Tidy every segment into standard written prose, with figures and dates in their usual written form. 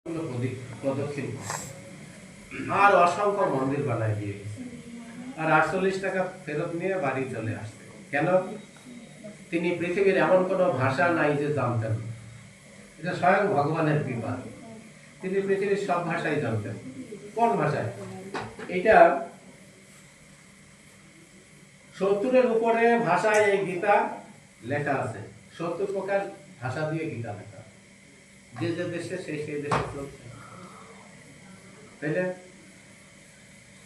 প্রদক্ষিণ আর অসংখ্য মন্দির বানায় দিয়ে আর 48 টাকা ফেরত নিয়ে বাড়ি চলে আসছে। কেন? তিনি পৃথিবীর এমন কোনো ভাষা নাই যে জানতেন। এটা স্বয়ং ভগবানের কৃপা। তিনি পৃথিবীর সব ভাষাই জানতেন। কোন ভাষায়? এটা 70-এর উপরে ভাষায় এই গীতা লেখা আছে। 70 প্রকার ভাষা দিয়ে গীতা লেখা। যে যে দেশে সেই সেই দেশে চলছে। তাইলে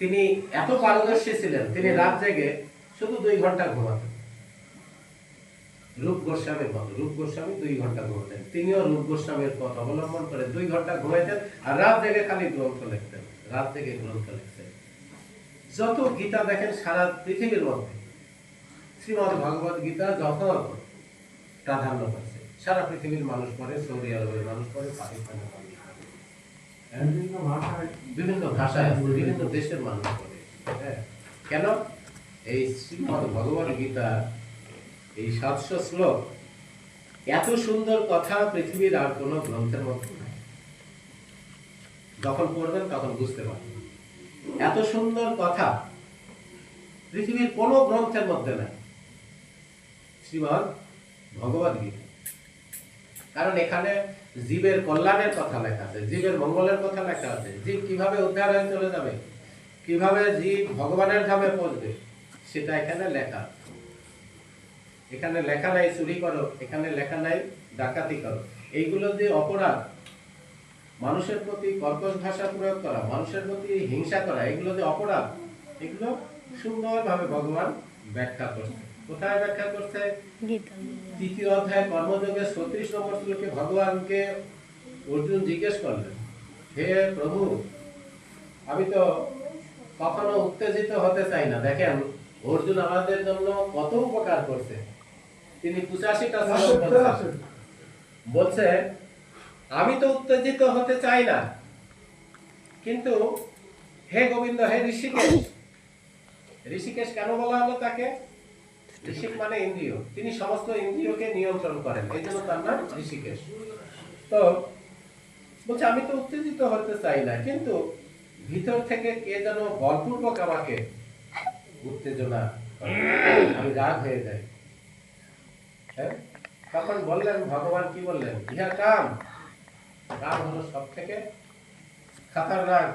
তিনি এত পারদর্শী ছিলেন, তিনি রাত জেগে শুধু 2 ঘন্টা ঘুমাতেন। রূপ গোস্বামীর মতো, রূপ গোস্বামী 2 ঘন্টা ঘুমাতেন। তিনিও রূপ গোস্বামীর পথ অবলম্বন করে 2 ঘন্টা ঘুমাইতেন আর রাত জেগে খালি গ্রন্থ লিখতেন। রাত জেগে গ্রন্থ লিখতেন। যত গীতা দেখেন সারা পৃথিবীর মধ্যে শ্রীমদ্ ভগবত গীতা যত প্রাধান্য পাচ্ছে। সারা পৃথিবীর মানুষ পড়ে, সৌদি আরবের মানুষ পড়ে, পাকিস্তানের মানুষ পড়ে, বিভিন্ন ভাষায় বিভিন্ন দেশের মানুষ পড়ে। কেন? এই শ্রীমদ্ ভগবত গীতা এই 700 শ্লোক এত সুন্দর কথা পৃথিবীর আর কোন গ্রন্থের মধ্যে নাই। যখন পড়বেন তখন বুঝতে পারবেন এত সুন্দর কথা পৃথিবীর কোন গ্রন্থের মধ্যে নাই শ্রীমদ্ ভগবত গীতা। কারণ এখানে জীবের কল্যাণের কথা লেখা আছে, জীবের মঙ্গলের কথা লেখা আছে, জীব কিভাবে উদ্ধার হয়ে চলে যাবে, কিভাবে জীব ভগবানের ধামে পৌঁছবে সেটা এখানে লেখা। এখানে লেখা নাই চুরি করো, এখানে লেখা নাই ডাকাতি করো। এইগুলো যে অপরাধ, মানুষের প্রতি কর্কশ ভাষা প্রয়োগ করা, মানুষের প্রতি হিংসা করা, এগুলো যে অপরাধ, এগুলো সুন্দরভাবে ভগবান ব্যাখ্যা করছে। কোথায় ব্যাখ্যা করছে? 3য় অধ্যায় কর্মযোগে 36 নম্বর শ্লোকে ভগবানকে অর্জুন জিজ্ঞেস করলেন, হে প্রভু, আমি তো কখনো উত্তেজিত হতে চাই না। দেখেন অর্জুন আমাদের জন্য কত উপকার করছে। তিনি 85টা শ্লোক বলছে, আমি তো উত্তেজিত হতে চাই না, কিন্তু হে গোবিন্দ, হে ঋষিকেশ। ঋষিকেশ কেন বলা হলো তাকে? ঋষিক মানে ইন্দ্রিয়, তিনি সমস্ত ইন্দ্রিয়কে নিয়ন্ত্রণ করেন, এই জন্য তার নাম ঋষিকেশ। তো বলছে আমি তো উত্তেজিত হতে চাই না, কিন্তু ভিতর থেকে কে যেন বলপূর্বক আমাকে উত্তেজনা, আমি রাগ হয়ে যাই। তখন বললেন ভগবান, কি বললেন? ইহা কাম, কাম হলো সব থেকে খতরনাক